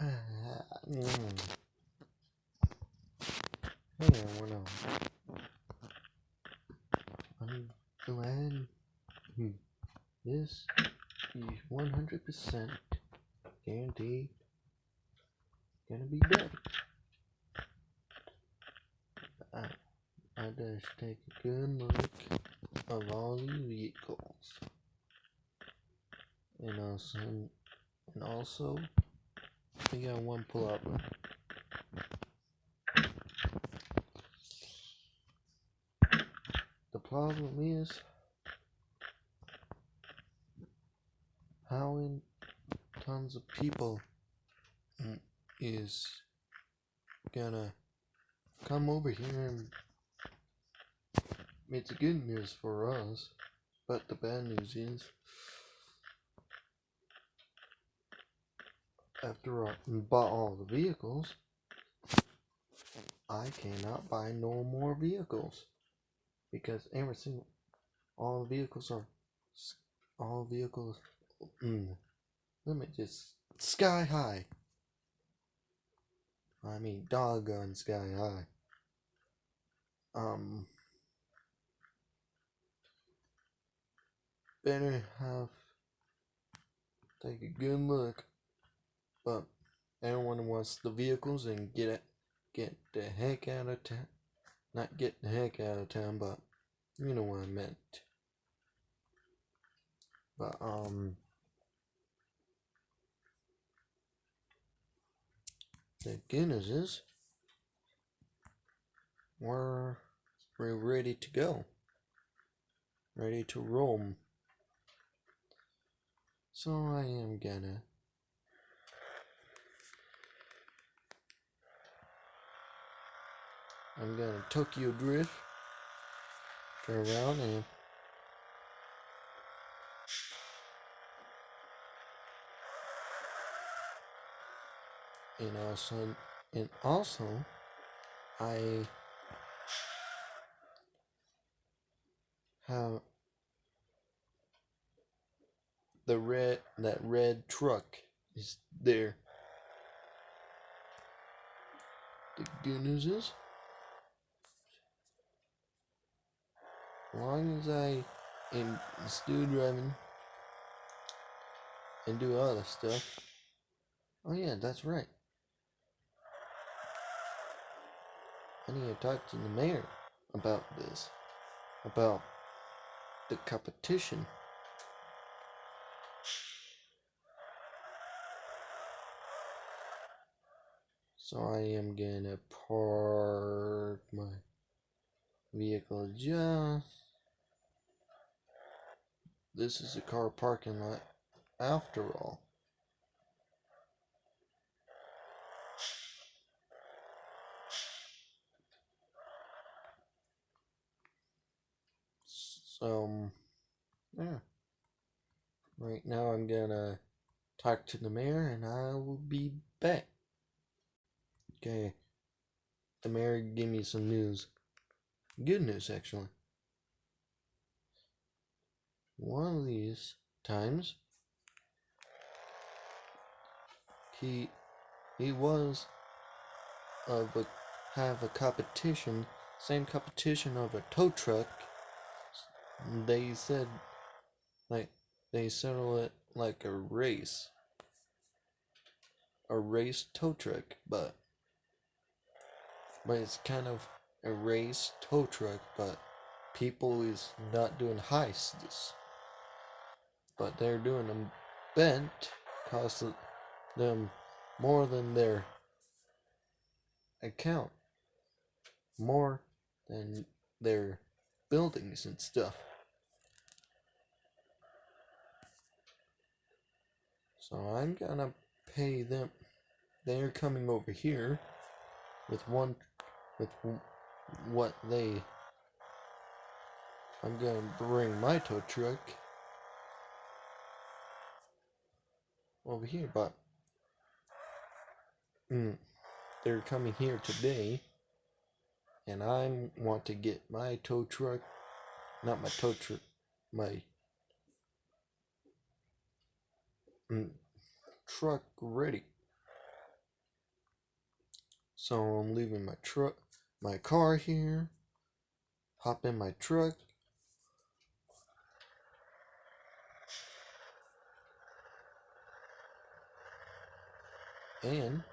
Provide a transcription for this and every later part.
Hey, I'm glad this is 100% guaranteed gonna be done. I just take a good look of all these vehicles, and also we got one problem. The problem is how tons of people is gonna come over here, and it's good news for us, but the bad news is after I bought all the vehicles, I cannot buy no more vehicles because all vehicles let me just sky high. I mean doggone sky high. Better take a good look, but everyone wants the vehicles and get the heck out of town. Not get the heck out of town, but you know what I meant. But the good news is we're ready to go, ready to roam. So I'm gonna Tokyo Drift, turn around and also I have that red truck is there. The good news is, as long as I am still driving and do other stuff. Oh yeah, that's right. I need to talk to the mayor about this, about the competition. So I am gonna park my vehicle just. This is a car parking lot after all. So, yeah. Right now I'm gonna talk to the mayor and I will be back. Okay. The mayor gave me some news. Good news, actually. One of these times, he was have a competition, same competition of a tow truck. They said they settle it like a race tow truck, but it's kind of a race tow truck, but people is not doing heists, but they're doing them bent, cost them more than their account, more than their buildings and stuff. So I'm gonna pay them. They're coming over here with what they. I'm gonna bring my tow truck over here, but they're coming here today, and I want to get my tow truck, not my tow truck, my truck ready. So I'm leaving my car here, hop in my truck, and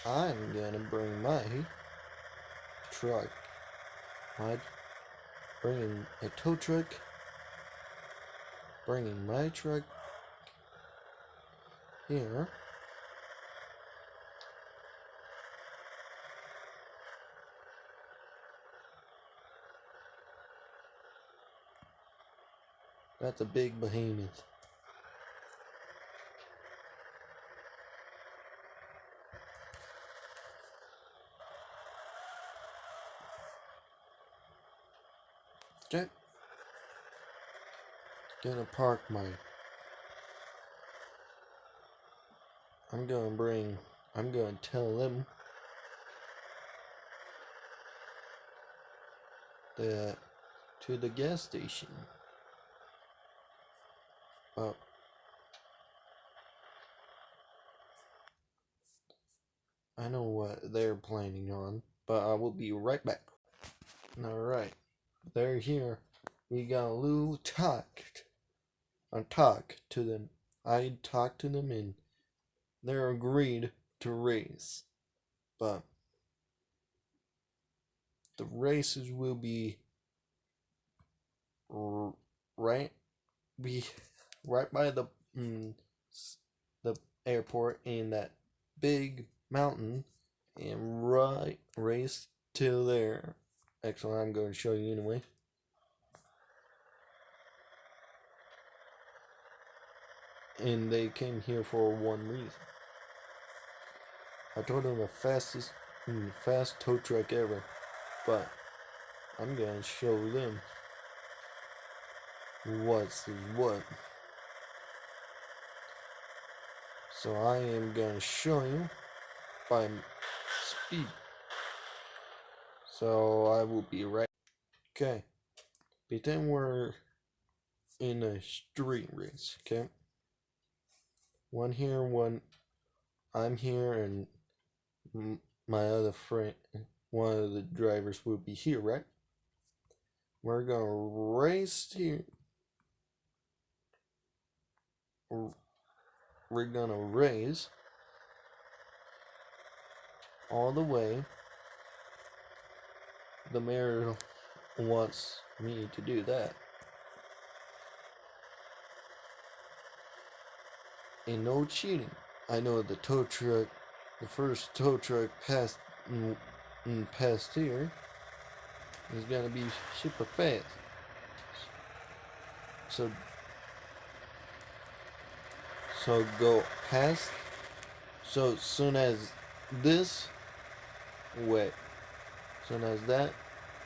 I'm gonna bring my truck, bringing a tow truck, bringing my truck here. That's a big behemoth. Okay. Gonna park my. I'm gonna tell them that to the gas station. I know what they're planning on, but I will be right back. Alright, they're here. We got a little talk. I talked to them. And they're agreed to race. But the races will be right right by the airport in that big mountain, and race till there. Actually, I'm going to show you anyway. And they came here for one reason. I told them the fast tow truck ever, but I'm gonna show them what's what. So I am gonna show you by speed. So I will be right. Okay. Pretend we're in a street race. Okay. One here, one. I'm here, and my other friend, one of the drivers, will be here, right? We're gonna race here. We're gonna race all the way. The mayor wants me to do that. And no cheating. I know the first tow truck past here is gonna be super fast. So go past. So soon as this wet, soon as that,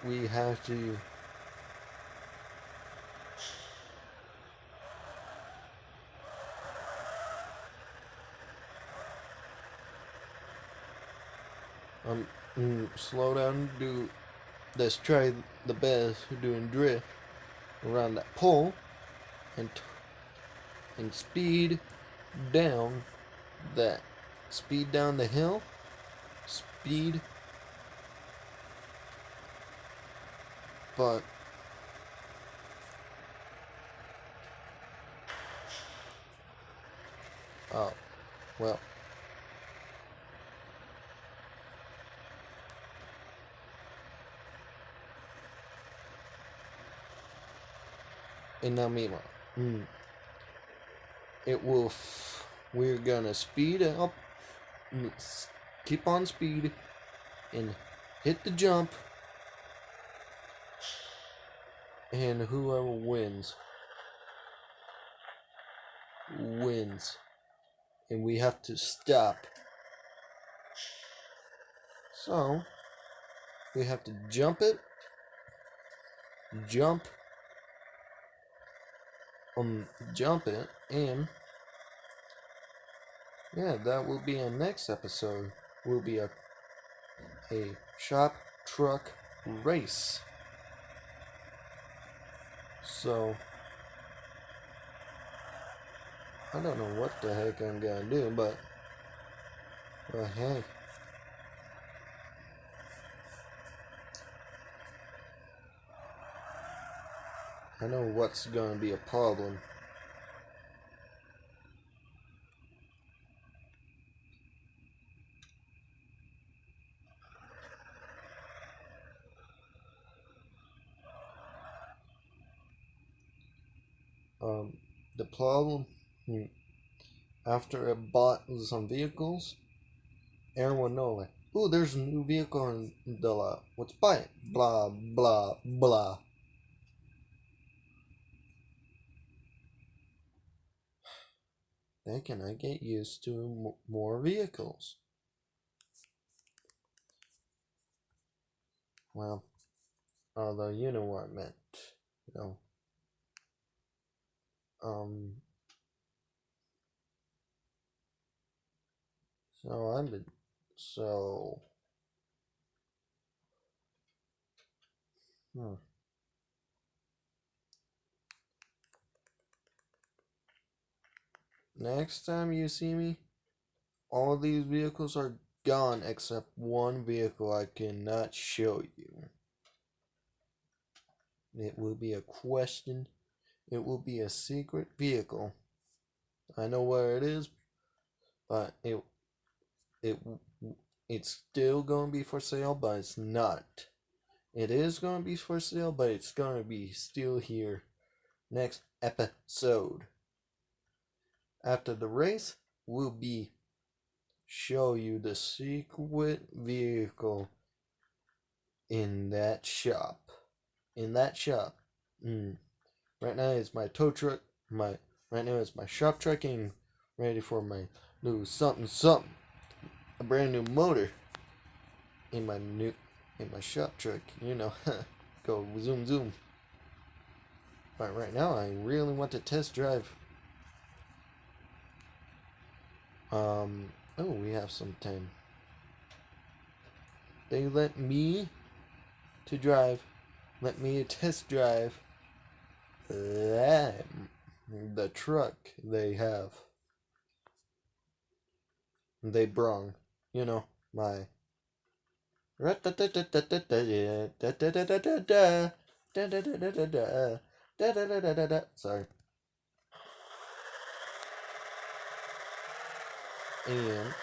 we have to slow down. Let's try the best doing drift around that pole, and speed down the hill. Speed, but oh well. And now meanwhile, we're gonna speed up, keep on speed, and hit the jump, and whoever wins, and we have to stop. So we have to jump it, and yeah, that will be our next episode. Will be a shop truck race. So I don't know what the heck I'm gonna do, but well, hey. I know what's gonna be a problem. The problem, after I bought some vehicles, everyone know like, oh, there's a new vehicle in the lot. Let's buy it. Blah blah blah. Then can I get used to more vehicles? Well, although you know what I meant, you know. So I've been so. Hmm. Next time you see me, all these vehicles are gone except one vehicle I cannot show you. It will be a question. It will be a secret vehicle. I know where it is, but it it's still gonna be for sale, but it's not. It is gonna be for sale, but it's gonna be still here next episode. After the race, will be show you the secret vehicle in that shop. In that shop. Right now it's my tow truck. Right now it's my shop truck and ready for my new something something. A brand new motor in my shop truck. You know, go zoom zoom. But right now I really want to test drive. Oh, we have some time. They let me to drive. Let me test drive that the truck they have. They brung, you know, my sorry. And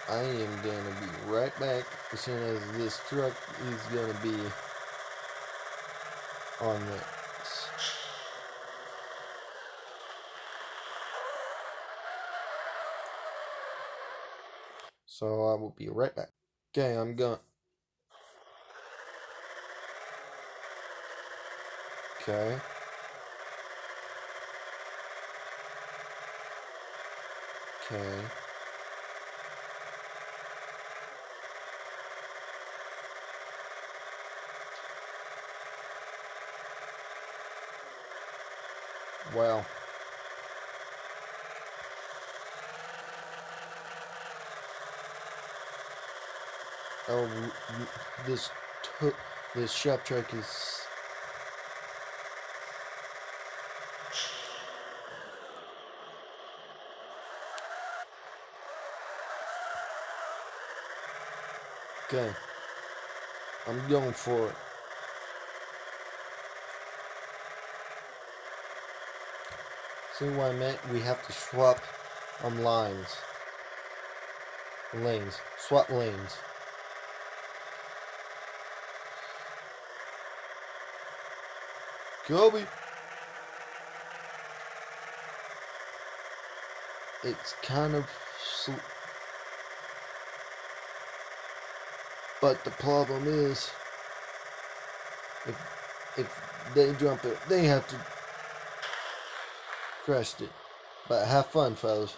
I am gonna be right back as soon as this truck is gonna be on this. So I will be right back. Okay, I'm going. Okay. Okay. Well. Oh, this this shop truck is. Okay. I'm going for it. See what I meant? We have to swap lanes. Swap lanes. Kobe. It's kind of but the problem is if they jump it, they have to crash it. But have fun, fellas.